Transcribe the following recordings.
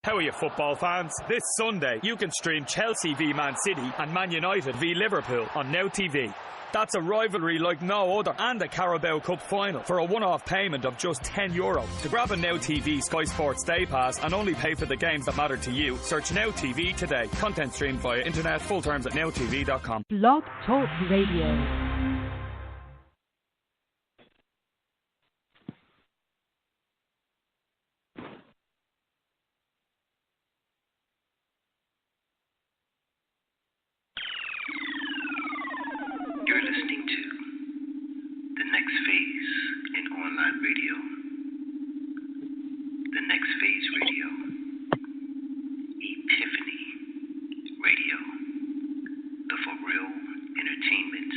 How are you, football fans? This Sunday, you can stream Chelsea v Man City and Man United v Liverpool on Now TV. That's a rivalry like no other, and a Carabao Cup final for a one-off payment of just €10. To grab a Now TV Sky Sports Day Pass and only pay for the games that matter to you, search Now TV today. Content streamed via internet. Full terms at nowtv.com. Blog Talk Radio. You're listening to The Next Phase in Online Radio. The Next Phase Radio. Epiphany Radio. The For Real Entertainment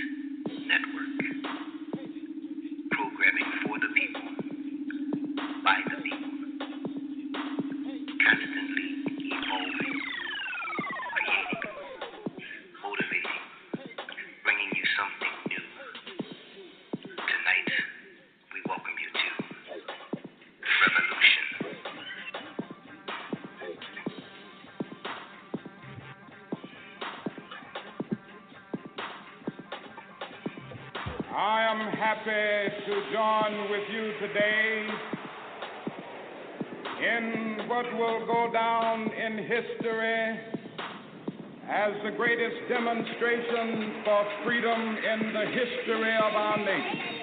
Network. Programming for the people. By the people. Constantly evolving. Creating. Motivating. Bringing you something new. Tonight, we welcome you to Revolution. I am happy to join with you today in what will go down in history as the greatest demonstration for freedom in the history of our nation.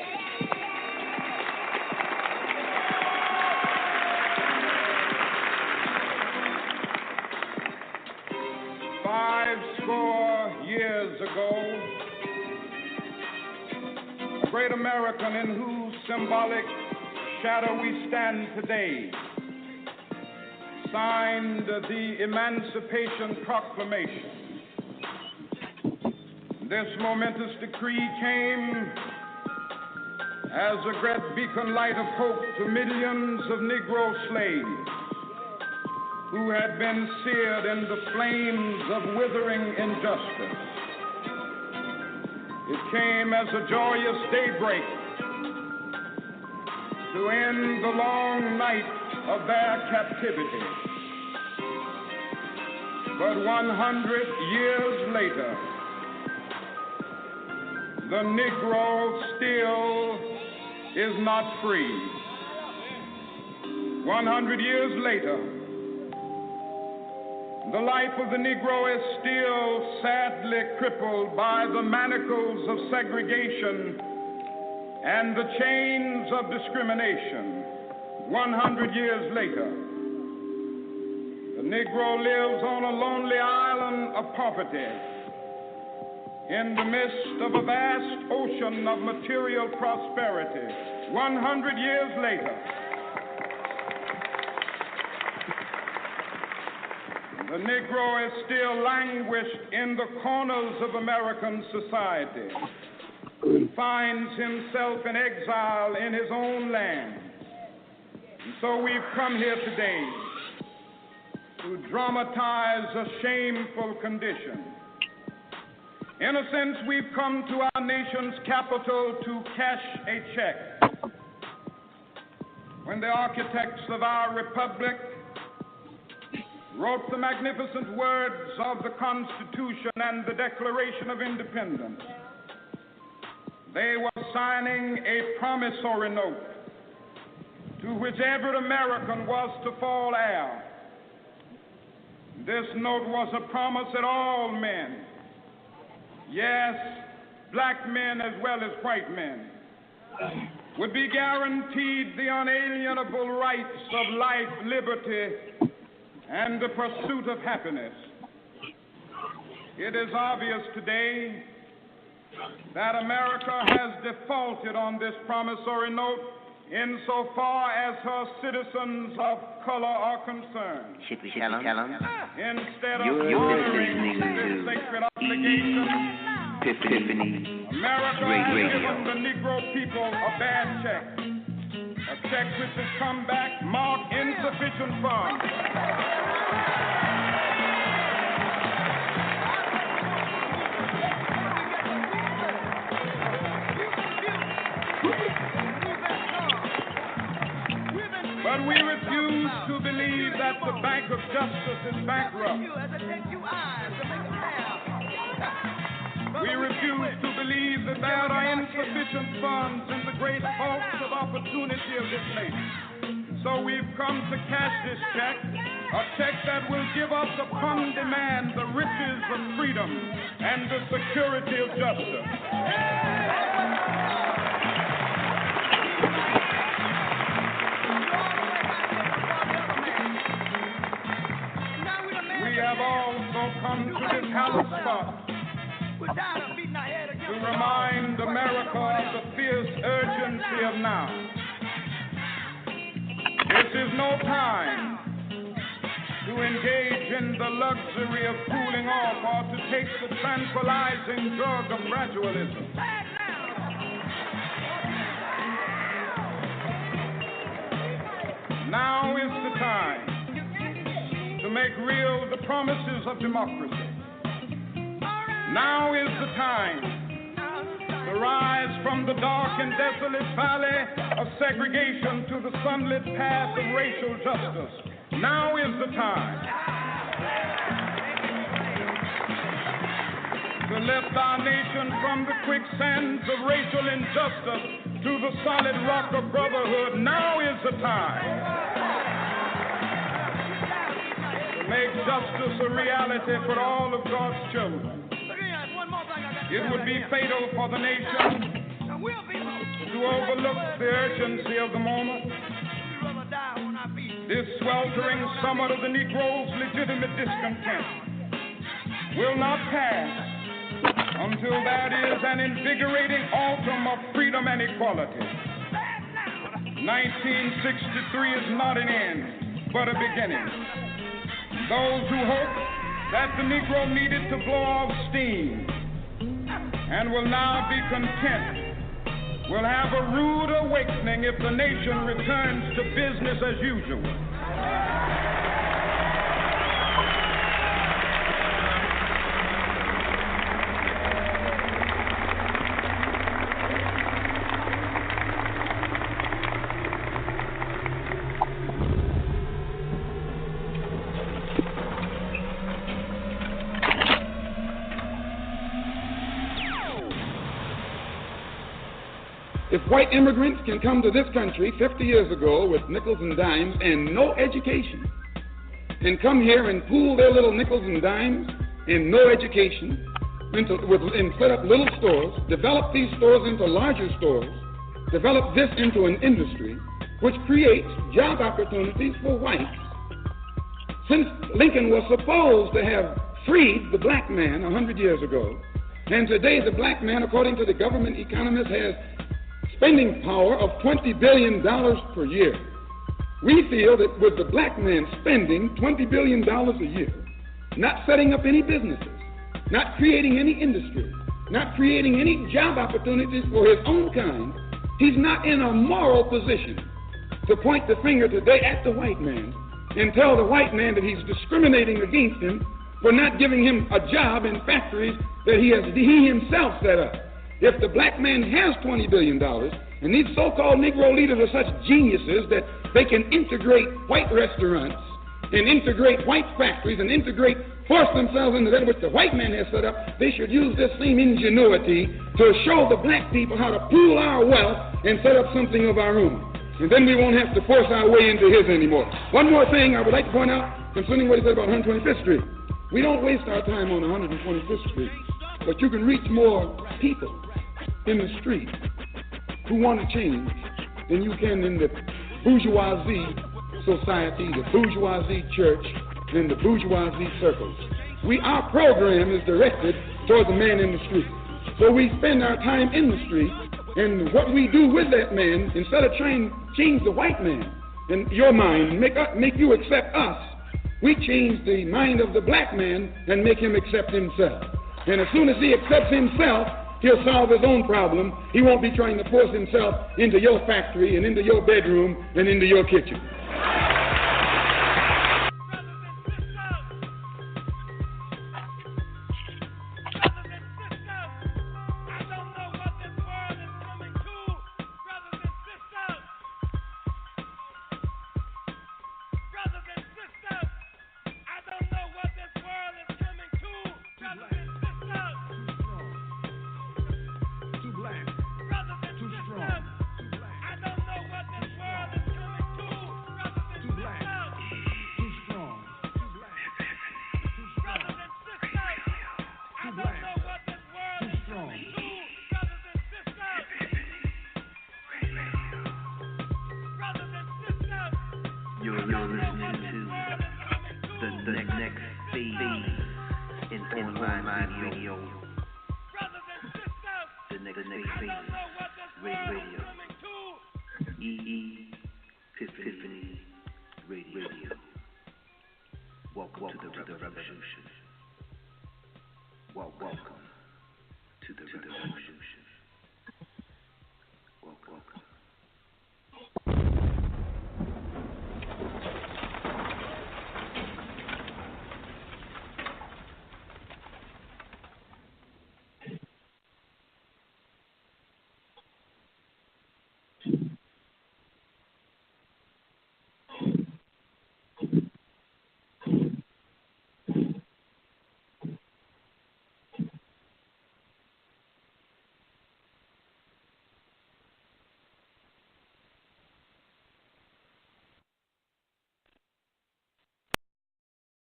Years ago, a great American in whose symbolic shadow we stand today signed the Emancipation Proclamation. This momentous decree came as a great beacon light of hope to millions of Negro slaves who had been seared in the flames of withering injustice. It came as a joyous daybreak to end the long night of their captivity. But 100 years later, the Negro still is not free. 100 years later, the life of the Negro is still sadly crippled by the manacles of segregation and the chains of discrimination. 100 years later, the Negro lives on a lonely island of poverty in the midst of a vast ocean of material prosperity. 100 years later, the Negro is still languished in the corners of American society. He finds himself in exile in his own land. And so we've come here today to dramatize a shameful condition. In a sense, we've come to our nation's capital to cash a check. When the architects of our republic wrote the magnificent words of the Constitution and the Declaration of Independence, they were signing a promissory note to which every American was to fall heir. This note was a promise that all men, yes, black men as well as white men, would be guaranteed the unalienable rights of life, liberty, and the pursuit of happiness. It is obvious today that America has defaulted on this promissory note insofar as her citizens of color are concerned. Should we tell them? Instead of honoring this sacred obligation, Epiphany America has Radio. given the Negro people a bad check. A check which has come back marked insufficient funds. But we refuse to believe that the Bank of Justice is bankrupt. We refuse to believe that there are insufficient funds in the great vaults of opportunity of this nation. So we've come to cash this check, a check that will give us upon demand the riches of freedom and the security of justice. We have also come to this hallowed spot to remind America of the fierce urgency of now. This is no time to engage in the luxury of cooling off or to take the tranquilizing drug of gradualism. Now is the time to make real the promises of democracy. Now is the time to rise from the dark and desolate valley of segregation to the sunlit path of racial justice. Now is the time to lift our nation from the quicksands of racial injustice to the solid rock of brotherhood. Now is the time to make justice a reality for all of God's children. It would be fatal for the nation to overlook the urgency of the moment. This sweltering summit of the Negro's legitimate discontent will not pass until that is an invigorating autumn of freedom and equality. 1963 is not an end, but a beginning. Those who hope that the Negro needed to blow off steam and will now be content will have a rude awakening if the nation returns to business as usual. If white immigrants can come to this country 50 years ago with nickels and dimes and no education, and come here and pool their little nickels and dimes and no education, and set up little stores, develop these stores into larger stores, develop this into an industry which creates job opportunities for whites. Since Lincoln was supposed to have freed the black man 100 years ago, and today the black man, according to the government economists, has spending power of $20 billion per year. We feel that with the black man spending $20 billion a year, not setting up any businesses, not creating any industry, not creating any job opportunities for his own kind, he's not in a moral position to point the finger today at the white man and tell the white man that he's discriminating against him for not giving him a job in factories that he himself set up. If the black man has $20 billion, and these so-called Negro leaders are such geniuses that they can integrate white restaurants and integrate white factories and force themselves into that which the white man has set up, they should use this same ingenuity to show the black people how to pool our wealth and set up something of our own. And then we won't have to force our way into his anymore. One more thing I would like to point out concerning what he said about 125th Street. We don't waste our time on 125th Street, but you can reach more people in the street who want to change than you can in the bourgeoisie society, the bourgeoisie church, and the bourgeoisie circles. Our program is directed toward the man in the street. So we spend our time in the street, and what we do with that man, instead of trying to change the white man in your mind, make you accept us, we change the mind of the black man and make him accept himself. And as soon as he accepts himself, he'll solve his own problem. He won't be trying to force himself into your factory and into your bedroom and into your kitchen. next phase in online radio. The next phase radio. Epiphany Radio. Welcome to the revolution. Welcome to the revolution.